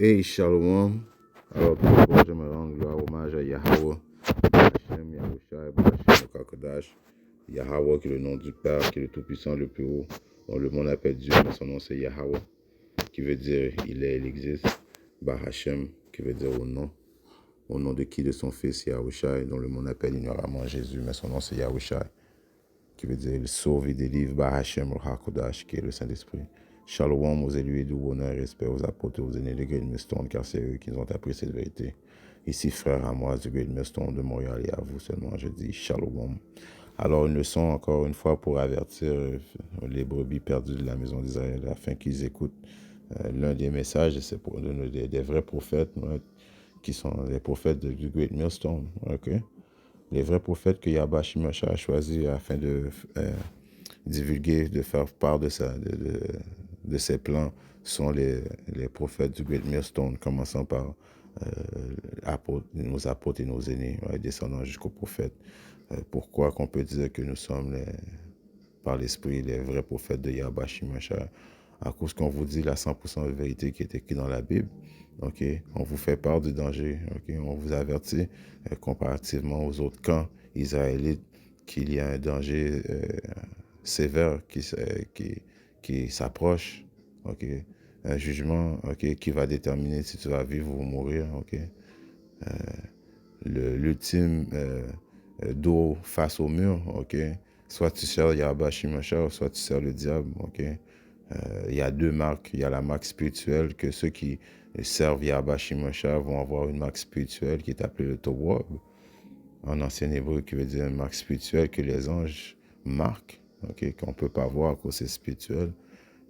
Hey, Shalom. Alors, tout d'abord, je me rends gloire, hommage à Yahweh, Hashem, Yahushua, Hashem, Kakadash. Yahweh, qui est le nom du Père, qui est le Tout-Puissant, le plus haut, dont le monde appelle Dieu, mais son nom c'est Yahweh, qui veut dire il est, il existe. Hashem, qui veut dire au nom de qui? De son fils Yahushua, dont le monde appelle ignoramment Jésus, mais son nom c'est Yahushua, qui veut dire il sauve et délivre. Hashem, Hakodash, qui est le Saint-Esprit. Shalom aux élus, doux, honneur et respect aux apôtres, aux aînés de Great Millstone, car c'est eux qui nous ont appris cette vérité. Ici, frère à moi du Great Millstone de Montréal, et à vous seulement, je dis Shalom. Alors, une leçon, encore une fois, pour avertir les brebis perdues de la maison d'Israël, afin qu'ils écoutent l'un des messages, c'est pour des vrais prophètes, qui sont les prophètes du Great Millstone. Okay? Les vrais prophètes que Yahweh Shimosha a choisis afin de divulguer, de faire part de ses plans sont les prophètes du Great Millstone, commençant par nos apôtres et nos aînés, descendant jusqu'aux prophètes. Pourquoi qu'on peut dire que nous sommes, par l'Esprit, les vrais prophètes de Yahweh Shimosha? À cause qu'on vous dit la 100% de vérité qui est écrite dans la Bible. Okay? On vous fait part du danger. Okay? On vous avertit, comparativement aux autres camps israélites, qu'il y a un danger sévère qui s'approche. Okay? Un jugement, okay, qui va déterminer si tu vas vivre ou mourir. Okay? L'ultime dos face au mur. Okay? Soit tu sers Yahweh Shimosha, soit tu sers le diable. Okay? Il y a deux marques. Il y a la marque spirituelle, que ceux qui servent Yahweh Shimosha vont avoir une marque spirituelle qui est appelée le Towab, en ancien hébreu, qui veut dire une marque spirituelle que les anges marquent, okay, qu'on ne peut pas voir à cause c'est spirituel.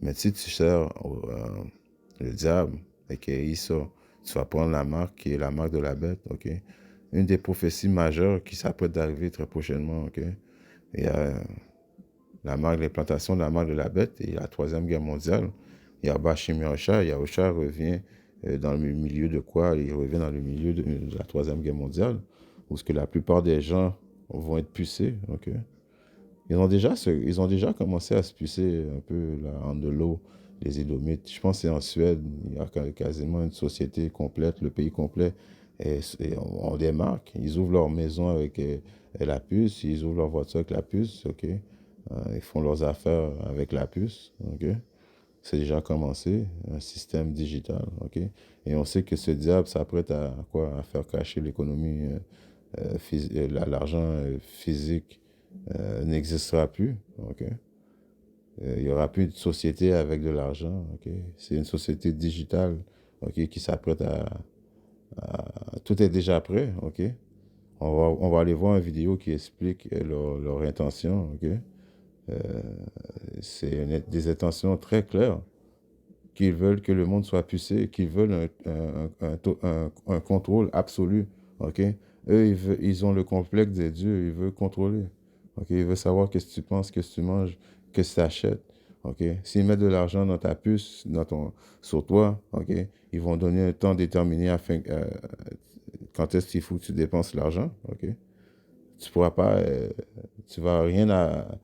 Mais si tu sers le diable, et qu'il sort, tu vas prendre la marque qui est la marque de la bête. Okay? Une des prophéties majeures qui s'apprête d'arriver très prochainement. Okay? Il y a la marque de l'implantation de la marque de la bête et la troisième guerre mondiale. Yahweh Shimosha, Yahusha revient dans le milieu de quoi? Il revient dans le milieu de la troisième guerre mondiale, où ce que la plupart des gens vont être pucés. Okay? Ils ont déjà commencé à se pucer un peu là, en de l'eau, les Édomites. Je pense que c'est en Suède, il y a quasiment une société complète, le pays complet, et on des marques. Ils ouvrent leur maison avec la puce, ils ouvrent leur voiture avec la puce, ok? Ils font leurs affaires avec la puce, ok? C'est déjà commencé, un système digital, ok? Et on sait que ce diable s'apprête à quoi? À faire cracher l'économie, l'argent physique n'existera plus, ok? Il n'y aura plus de société avec de l'argent, ok? C'est une société digitale, ok, qui s'apprête tout est déjà prêt, ok? On va aller voir une vidéo qui explique leur intention, ok? C'est des intentions très claires, qu'ils veulent que le monde soit pucé, qu'ils veulent un contrôle absolu, ok? Eux, ils ont le complexe des dieux, ils veulent contrôler, ok? Ils veulent savoir qu'est-ce que tu penses, qu'est-ce que tu manges, qu'est-ce que tu achètes, ok? S'ils mettent de l'argent dans ta puce, sur toi, ok? Ils vont donner un temps déterminé afin, quand est-ce qu'il faut que tu dépenses l'argent, ok? Tu pourras pas, tu vas rien à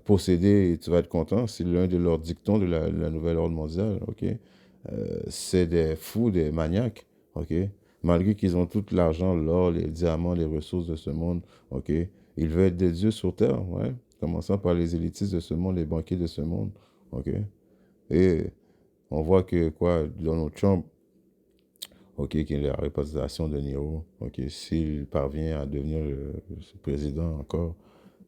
posséder et tu vas être content. C'est l'un de leurs dictons de la nouvelle ordre mondiale, ok? C'est des fous, des maniaques, ok? Malgré qu'ils ont tout l'argent, l'or, les diamants, les ressources de ce monde, ok? Ils veulent être des dieux sur terre, ouais? Commençant par les élitistes de ce monde, les banquiers de ce monde, ok? Et on voit que, quoi, Donald Trump, ok, qui est la représentation de Nero, ok, s'il parvient à devenir le président encore,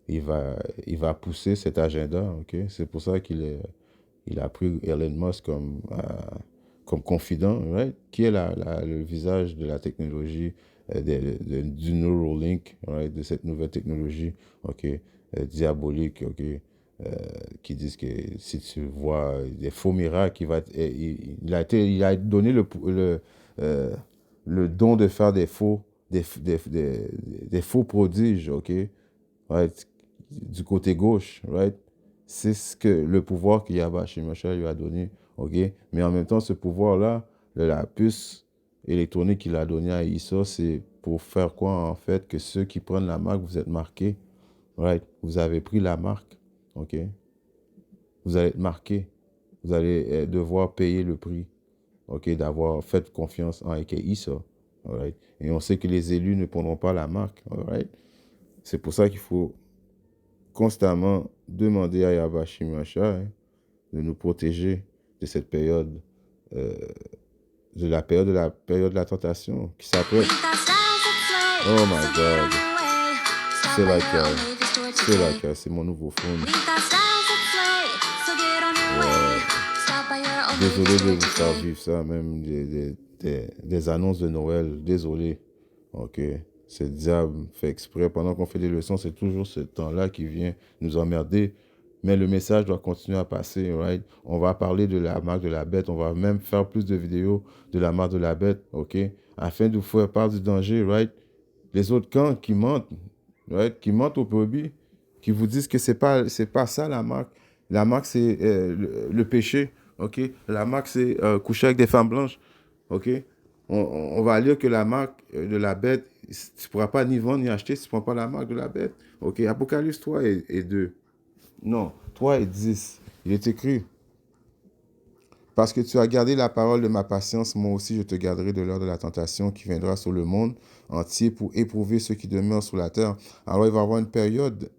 il va pousser cet agenda, ok. C'est pour ça il a pris Elon Musk comme confident, right? Qui est le visage de la technologie, du Neuralink, right? De cette nouvelle technologie, ok, diabolique, ok, qui disent que si tu vois des faux miracles, il a donné euh, le don de faire des faux prodiges, ok, right? Du côté gauche, right? C'est ce que le pouvoir que Yahweh Shemashah lui a donné, ok? Mais en même temps, ce pouvoir-là, la puce électronique qu'il a donné à Issa, c'est pour faire quoi, en fait? Que ceux qui prennent la marque, vous êtes marqués, right? Vous avez pris la marque, ok? Vous allez être marqué. Vous allez devoir payer le prix, ok, d'avoir fait confiance en Eke Issa. Alright? Et on sait que les élus ne prendront pas la marque. Alright? C'est pour ça qu'il faut constamment demander à Yahweh Shim Yahshua, de nous protéger de cette période, euh, de la tentation qui s'apprête. Oh my God. C'est mon nouveau phone. Ouais. Désolé de vous faire vivre ça, même des annonces de Noël. Désolé. Ok. C'est le diable fait exprès. Pendant qu'on fait des leçons, c'est toujours ce temps-là qui vient nous emmerder. Mais le message doit continuer à passer, right? On va parler de la marque de la bête. On va même faire plus de vidéos de la marque de la bête, ok? Afin de vous faire part du danger, right? Les autres camps qui mentent, right? Qui mentent aux brebis, qui vous disent que c'est pas ça la marque. La marque, c'est le péché, ok? La marque, c'est coucher avec des femmes blanches, ok? On va lire que la marque de la bête, tu ne pourras pas ni vendre ni acheter si tu ne prends pas la marque de la bête. Ok, Apocalypse 3 et 2. Non, 3 et 10. Il est écrit. Parce que tu as gardé la parole de ma patience, moi aussi je te garderai de l'heure de la tentation qui viendra sur le monde entier pour éprouver ceux qui demeurent sur la terre. Alors il va y avoir une période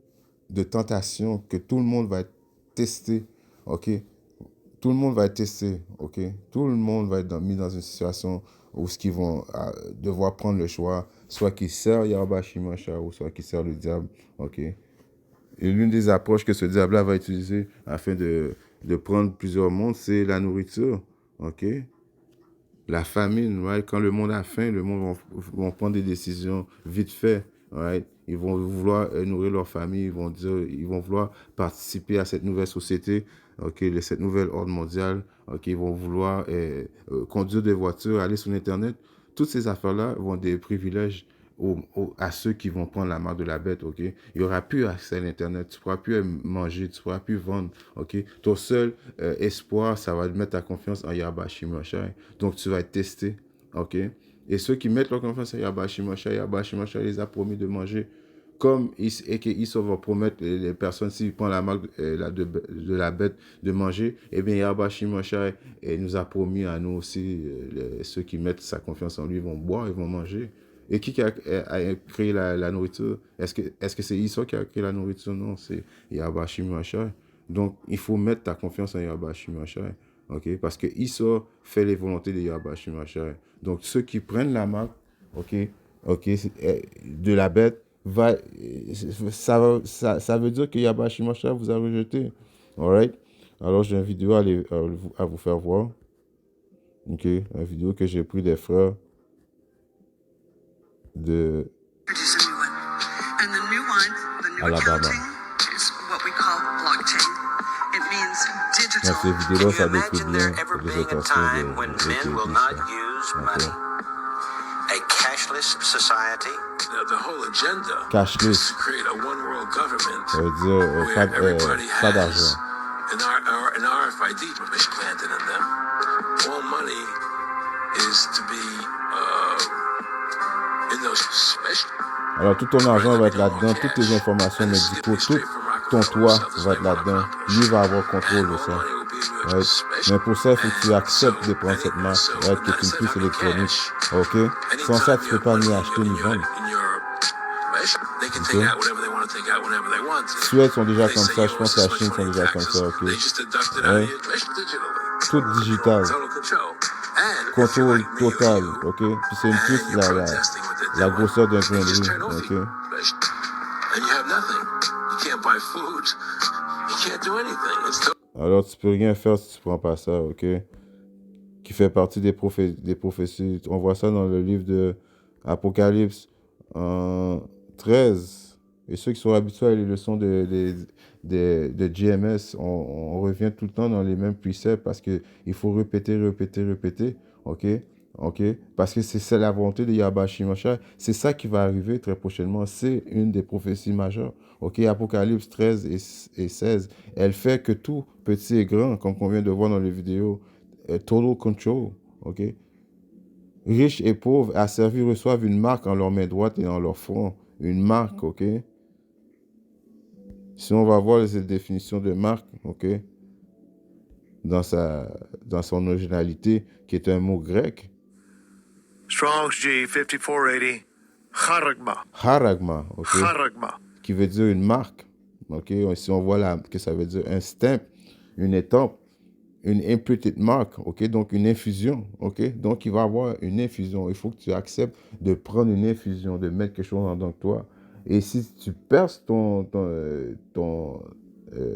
de tentation que tout le monde va être testé. Ok? Tout le monde va être testé, ok? Tout le monde va être mis dans une situation où ce qu'ils vont devoir prendre le choix, soit qu'ils servent Yahweh Shimashah ou soit qu'ils servent le diable, ok? Et l'une des approches que ce diable-là va utiliser afin de prendre plusieurs mondes, c'est la nourriture, ok? La famine, right? Quand le monde a faim, le monde vont prendre des décisions vite fait, right? Ils vont vouloir nourrir leur famille, ils vont vouloir participer à cette nouvelle société, ok, cette nouvelle ordre mondiale, ok, ils vont vouloir conduire des voitures, aller sur Internet. Toutes ces affaires-là vont des privilèges à ceux qui vont prendre la marque de la bête, ok? Il n'y aura plus accès à l'Internet, tu ne pourras plus manger, tu ne pourras plus vendre, ok? Ton seul espoir, ça va te mettre ta confiance en Yahweh Shimashai. Donc, tu vas être testé, ok? Et ceux qui mettent leur confiance en Yahweh Shimashai les a promis de manger. Comme Issa va promettre les personnes, s'ils prennent la marque de la bête, de manger, eh bien, Yahweh Shimashai nous a promis à nous aussi, ceux qui mettent sa confiance en lui vont boire, ils vont manger. Et qui a créé la nourriture? Est-ce que c'est Issa qui a créé la nourriture? Non, c'est Yahweh Shimashai. Donc, il faut mettre ta confiance en Yahweh Shimashai. Ok? Parce que Issa fait les volontés de Yahweh Shimashai. Donc, ceux qui prennent la marque, ok, de la bête, ça veut dire que Yahweh Shimashai vous a rejeté. Alright? Alors, j'ai une vidéo à vous faire voir. Ok? Une vidéo que j'ai pris des frères de Alabama. Dans ces vidéos-là, ça décrit bien les intentions de a cashless society. The whole agenda cashless. is to create a one world government Ça veut dire pas d'argent. An RFID planted in them. All money is to be in those special. Alors tout ton argent va être là-dedans, toutes tes informations médicales, tout ton toit va être là-dedans. Lui va avoir contrôle de ça. Right? Mais pour ça, il faut que tu acceptes de prendre cette marque, right? Que tu ne puisses électronique. Ok? Sans ça, tu ne peux pas ni acheter ni vendre. Okay? Suède sont déjà comme ça, je pense que la Chine sont déjà comme ça, ok? Ouais. Tout digital. Contrôle total, ok? Puis c'est une puce, la grosseur d'un grain de riz, ok? Alors tu peux rien faire si tu prends pas ça, ok? Qui fait partie des prophéties. On voit ça dans le livre de Apocalypse 13. Et ceux qui sont habitués à les leçons de GMS, on revient tout le temps dans les mêmes préceptes parce qu'il faut répéter, ok? Ok? Parce que c'est la volonté de Yahweh Shimashai. C'est ça qui va arriver très prochainement. C'est une des prophéties majeures. Ok? Apocalypse 13 et 16. Elle fait que tout, petit et grand, comme on vient de voir dans les vidéos, total control. Ok? Riches et pauvres, asservis reçoivent une marque en leur main droite et en leur front. Une marque, ok? Si on va voir les définitions de marque, ok? dans son originalité, qui est un mot grec. Strong's G 5480, charagma. Charagma, ok, Charagma. qui veut dire une marque. Ok, si on voit que ça veut dire un stamp, une étampe, une imprinted mark, ok, donc une infusion, ok, donc il va y avoir une infusion. Il faut que tu acceptes de prendre une infusion, de mettre quelque chose dans toi. Et si tu perces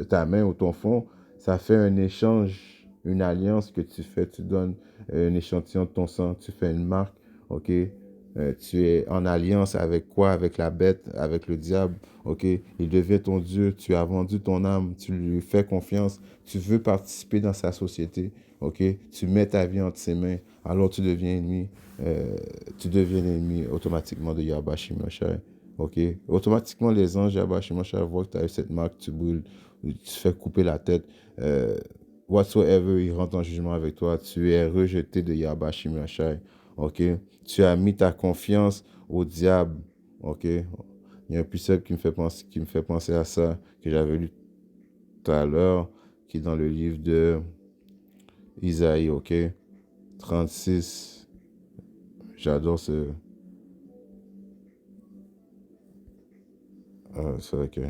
ta main ou ton fond, ça fait un échange, une alliance que tu fais. Tu donnes un échantillon de ton sang, tu fais une marque, ok. Tu es en alliance avec quoi? Avec la bête, avec le diable, ok. Il devient ton Dieu, tu as vendu ton âme, tu lui fais confiance, tu veux participer dans sa société, ok. Tu mets ta vie entre ses mains, alors tu deviens ennemi automatiquement de Yahweh Shemashai. Ok, automatiquement les anges Yahweh Shemashai voient que tu as eu cette marque, tu brûles, tu fais couper la tête. Whatsoever, il rentre en jugement avec toi, tu es rejeté de Yahweh Shemashai. Ok, tu as mis ta confiance au diable. Ok, il y a un precept qui me fait penser à ça, que j'avais lu tout à l'heure, qui est dans le livre de Isaïe, ok, 36. J'adore ce. C'est vrai que.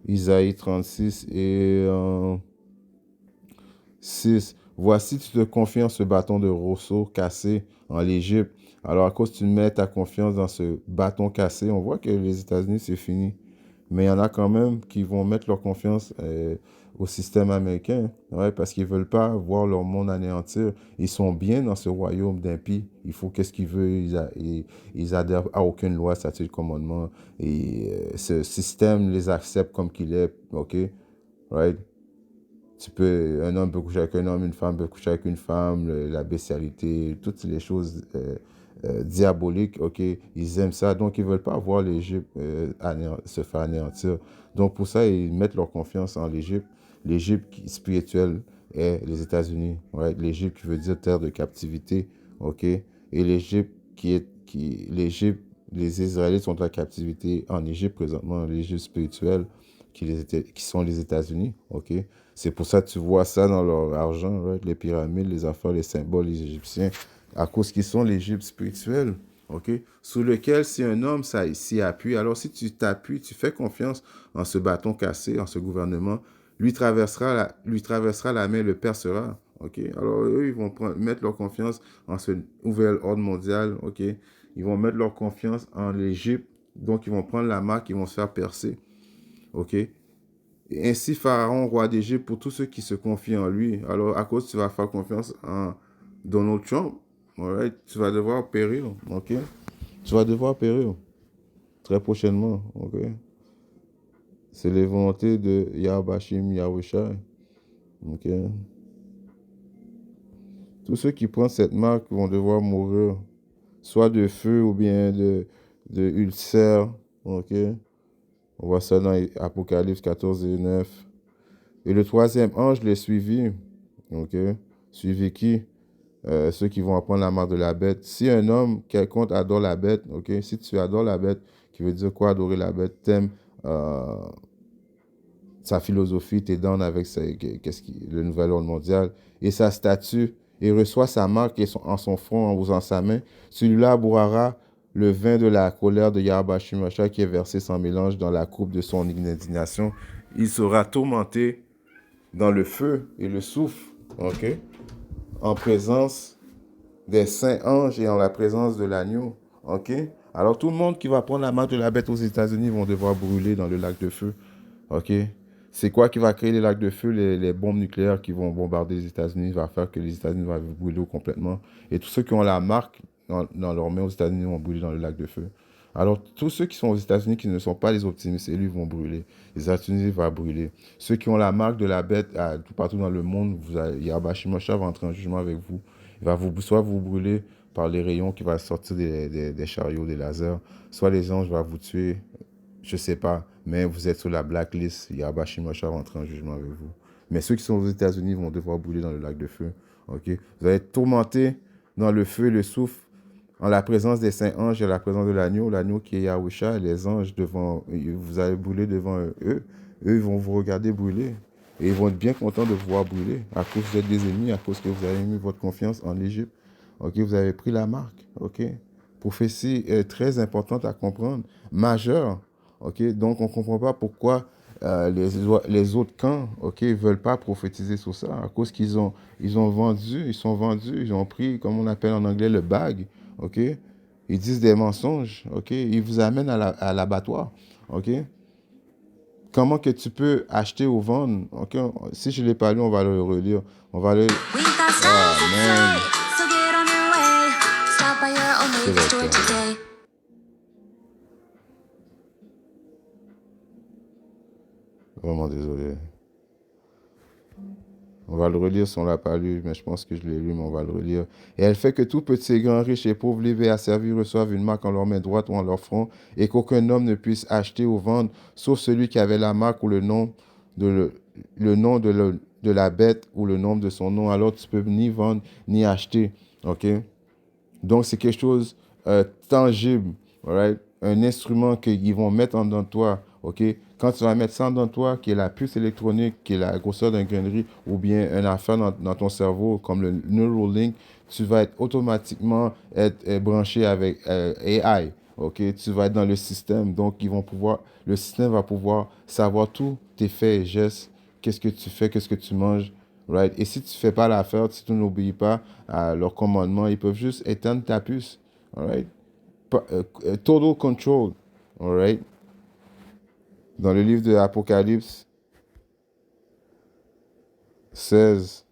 Isaïe 36 et 6. Voici, tu te confies en ce bâton de roseau cassé en l'Égypte. Alors, à cause tu mets ta confiance dans ce bâton cassé, on voit que les États-Unis, c'est fini. Mais il y en a quand même qui vont mettre leur confiance au système américain, ouais, parce qu'ils ne veulent pas voir leur monde anéantir. Ils sont bien dans ce royaume d'impies. Il faut qu'est-ce qu'ils veulent. Ils adhèrent à aucune loi, statut de commandement. Et ce système les accepte comme qu'il est, ok? Right? Un homme peut coucher avec un homme, une femme peut coucher avec une femme, la bestialité, toutes les choses diaboliques, ok, ils aiment ça, donc ils ne veulent pas voir l'Égypte se faire anéantir. Donc pour ça, ils mettent leur confiance en l'Égypte. L'Égypte spirituelle est les États-Unis, right? L'Égypte qui veut dire terre de captivité, ok, et l'Égypte l'Égypte, les Israélites sont en captivité en Égypte présentement, l'Égypte spirituelle qui sont les États-Unis, ok. C'est pour ça que tu vois ça dans leur argent, right? Les pyramides, les affaires, les symboles, les Égyptiens, à cause qu'ils sont l'Égypte spirituelle, ok? Sous lequel, si un homme s'y appuie, alors si tu t'appuies, tu fais confiance en ce bâton cassé, en ce gouvernement, lui traversera la main, le percera, ok? Alors eux, ils vont mettre leur confiance en ce nouvel ordre mondial, ok? Ils vont mettre leur confiance en l'Égypte, donc ils vont prendre la marque, ils vont se faire percer, ok? Et ainsi Pharaon, roi d'Égypte, pour tous ceux qui se confient en lui. Alors, à cause tu vas faire confiance en Donald Trump, alright, tu vas devoir périr, ok? Tu vas devoir périr très prochainement, ok? C'est les volontés de Yahbashim Yahushai, ok? Tous ceux qui prennent cette marque vont devoir mourir, soit de feu ou bien de ulcère, ok? On voit ça dans Apocalypse 14 et 9. Et le troisième ange les suivit. Ok? Suivit qui? Ceux qui vont apprendre la marque de la bête. Si un homme quelconque adore la bête, ok? Si tu adores la bête, qui veut dire quoi adorer la bête? T'aimes sa philosophie, t'es down avec le nouvel ordre mondial et sa statue, et reçoit sa marque en son front, en sa main. Celui-là boira le vin de la colère de Yahweh Shemashai qui est versé sans mélange dans la coupe de son indignation. Il sera tourmenté dans le feu et le souffle, ok, en présence des saints anges et en la présence de l'agneau, ok. Alors tout le monde qui va prendre la marque de la bête aux États-Unis vont devoir brûler dans le lac de feu, ok. C'est quoi qui va créer les lacs de feu? Les bombes nucléaires qui vont bombarder les États-Unis va faire que les États-Unis vont brûler complètement. Et tous ceux qui ont la marque dans leurs mains aux États-Unis vont brûler dans le lac de feu. Alors, tous ceux qui sont aux États-Unis qui ne sont pas les optimistes élus vont brûler. Les États-Unis vont brûler. Ceux qui ont la marque de la bête tout partout dans le monde, Yahweh Shemashai va entrer en jugement avec vous. Il va soit vous brûler par les rayons qui vont sortir des chariots, des lasers, soit les anges vont vous tuer. Je ne sais pas, mais vous êtes sur la blacklist. Yahweh Shemashai va entrer en jugement avec vous. Mais ceux qui sont aux États-Unis vont devoir brûler dans le lac de feu. Ok? Vous allez être tourmentés dans le feu et le souffle En la présence des saints anges et la présence de l'agneau qui est Yahusha, les anges devant, vous allez brûler devant eux. Eux, ils vont vous regarder brûler. Et ils vont être bien contents de vous voir brûler à cause que vous êtes des ennemis, à cause que vous avez mis votre confiance en Égypte. Ok, vous avez pris la marque. Ok, prophétie très importante à comprendre, majeure. Ok, donc on ne comprend pas pourquoi les autres camps, ok, veulent pas prophétiser sur ça à cause ils ont vendu, ils sont vendus, ils ont pris, comme on appelle en anglais, le bag, ok. Ils disent des mensonges, ok. Ils vous amènent à l'abattoir, ok. Comment que tu peux acheter ou vendre, ok. Si je l'ai pas lu, on va le relire, on va le. Ah man, c'est le cas. Vraiment désolé. On va le relire si on ne l'a pas lu, mais je pense que je l'ai lu, mais on va le relire. Et elle fait que tout petit, grand, riche et pauvre, libre et asservi reçoivent une marque en leur main droite ou en leur front, et qu'aucun homme ne puisse acheter ou vendre, sauf celui qui avait la marque ou le nom le nom de la bête ou le nom de son nom. Alors tu peux ni vendre ni acheter. OK? Donc, c'est quelque chose tangible, right? Un instrument qu'ils vont mettre en dans toi, ok? Quand tu vas mettre ça dans toi, qui est la puce électronique, qui est la grosseur d'un grainerie, ou bien une affaire dans ton cerveau, comme le Neuralink, tu vas être automatiquement branché avec AI, ok? Tu vas être dans le système, donc le système va pouvoir savoir tous tes faits et gestes, qu'est-ce que tu fais, qu'est-ce que tu manges, right? Et si tu fais pas l'affaire, si tu n'obéis pas à leurs commandements, ils peuvent juste éteindre ta puce, alright? Total control, alright? Dans le livre de Apocalypse 16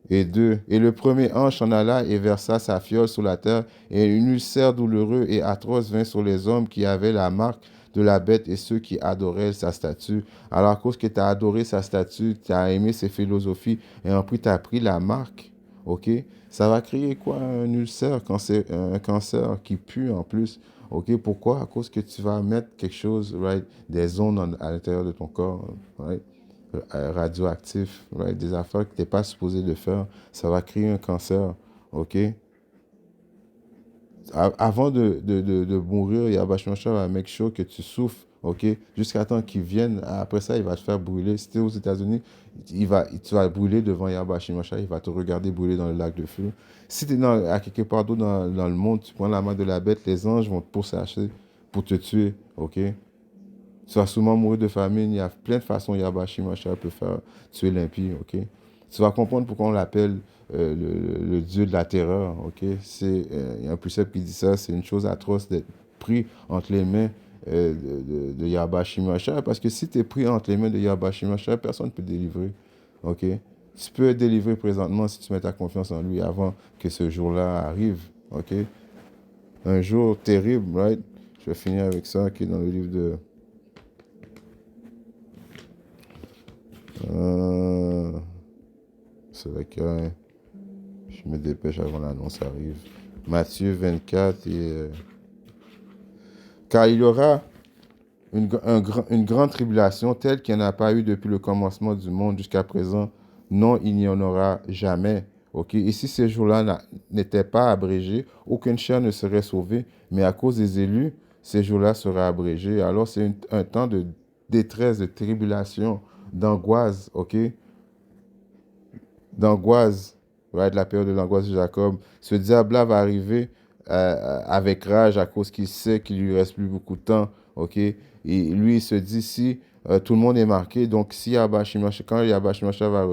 et 2, et le premier ange s'en alla et versa sa fiole sur la terre, et une ulcère douloureux et atroce vint sur les hommes qui avaient la marque de la bête et ceux qui adoraient sa statue. Alors, à cause que tu as adoré sa statue, tu as aimé ses philosophies, et en plus, tu as pris la marque, ok? Ça va créer quoi? Un ulcère, un cancer qui pue en plus. Ok, pourquoi? À cause que tu vas mettre quelque chose, right? Des ondes à l'intérieur de ton corps, right? Radioactif, right? Des affaires que tu n'es pas supposé de faire. Ça va créer un cancer, ok? Avant de mourir, Yahweh Shah va make sure que tu souffres, ok? Jusqu'à temps qu'il vienne. Après ça, il va te faire brûler. Si tu es aux États-Unis, tu vas brûler devant Yahweh Shah. Il va te regarder brûler dans le lac de feu. Si tu es à quelque part d'autre dans le monde, tu prends la main de la bête, les anges vont te pourchasser pour te tuer, ok? Tu vas souvent mourir de famine. Il y a plein de façons Yahweh Shah peut faire tuer l'impie, ok? Tu vas comprendre pourquoi on l'appelle le Dieu de la terreur, ok? Il y a un précepte qui dit ça, c'est une chose atroce d'être pris entre les mains de Yahweh Shah, parce que si tu es pris entre les mains de Yahweh Shah, personne ne peut te délivrer, ok? Tu peux être délivré présentement si tu mets ta confiance en lui avant que ce jour-là arrive, ok? Un jour terrible, right? Je vais finir avec ça qui est dans le livre de... c'est lequel? Je me dépêche avant l'annonce arrive. Matthieu 24 car il y aura une grande tribulation telle qu'il n'y en a pas eu depuis le commencement du monde jusqu'à présent. Non, il n'y en aura jamais. Ok. Et si ces jours-là n'étaient pas abrégés, aucune chair ne serait sauvée. Mais à cause des élus, ces jours-là seraient abrégés. Alors c'est un temps de détresse, de tribulation, d'angoisse. Ok. D'angoisse, right, la période de l'angoisse de Jacob. Ce diable-là va arriver avec rage à cause qu'il sait qu'il lui reste plus beaucoup de temps, ok? Et lui, il se dit, si tout le monde est marqué, donc si quand Yahweh Shimashah va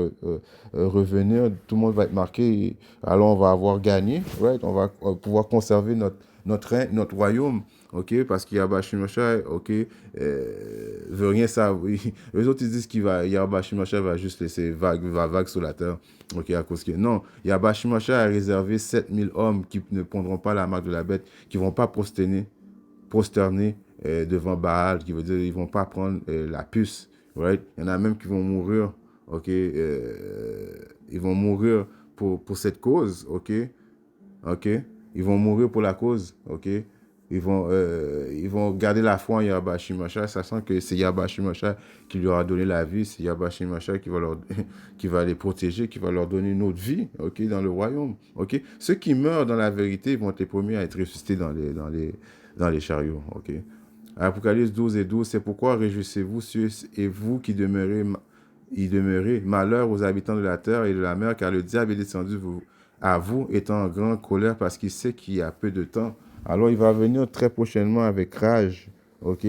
revenir, tout le monde va être marqué, et alors on va avoir gagné, right? On va pouvoir conserver notre royaume, ok? Parce qu'Yahweh Shimashah, ok, veut rien savoir. Eux autres, ils disent Yahweh Shimashah va juste laisser vague sur la terre. Ok, à cause que non, Yahweh Shimashah a réservé 7000 hommes qui ne prendront pas la marque de la bête, qui ne vont pas prosterner devant Baal, qui veut dire ils ne vont pas prendre la puce. Right? Il y en a même qui vont mourir, ok? Ils vont mourir pour cette cause, ok? Ok? Ils vont mourir pour la cause, ok? ils vont garder la foi en Yahweh Shimashai, sachant que c'est Yahweh Shimashai qui leur a donné la vie, c'est Yahweh Shimashai qui va les protéger, qui va leur donner une autre vie, ok, dans le royaume, ok. Ceux qui meurent dans la vérité vont être les premiers à être ressuscités dans les chariots, ok. Apocalypse 12:12, c'est pourquoi réjouissez-vous, cieux et vous qui y demeurez, malheur aux habitants de la terre et de la mer, car le diable est descendu à vous, étant en grande colère, parce qu'il sait qu'il y a peu de temps. Alors il va venir très prochainement avec rage, ok,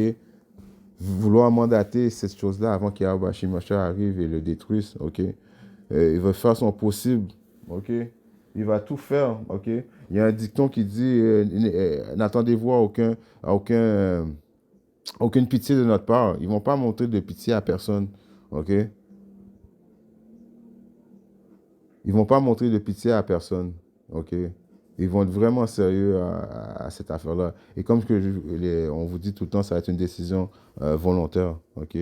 vouloir mandater cette chose-là avant qu'Yahweh Shimashai arrive et le détruise, ok. Il va faire son possible, ok. Il va tout faire, ok. Il y a un dicton qui dit n'attendez-vous aucune pitié de notre part. Ils vont pas montrer de pitié à personne, ok. Ils vont pas montrer de pitié à personne, ok. Ils vont être vraiment sérieux à cette affaire-là. Et comme on vous dit tout le temps, ça va être une décision volontaire, ok.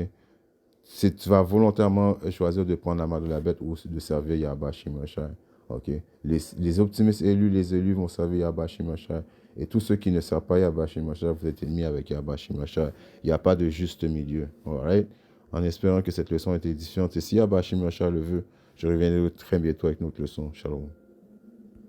Tu vas volontairement choisir de prendre la main de la bête ou de servir Yahweh Shimashai, ok. Les optimistes élus, les élus vont servir Yahweh Shimashai. Et tous ceux qui ne servent pas Yahweh Shimashai, vous êtes ennemis avec Yahweh Shimashai. Il n'y a pas de juste milieu, alright? En espérant que cette leçon est édifiante. Et si Yahweh Shimashai le veut, je reviendrai très bientôt avec notre leçon. Shalom.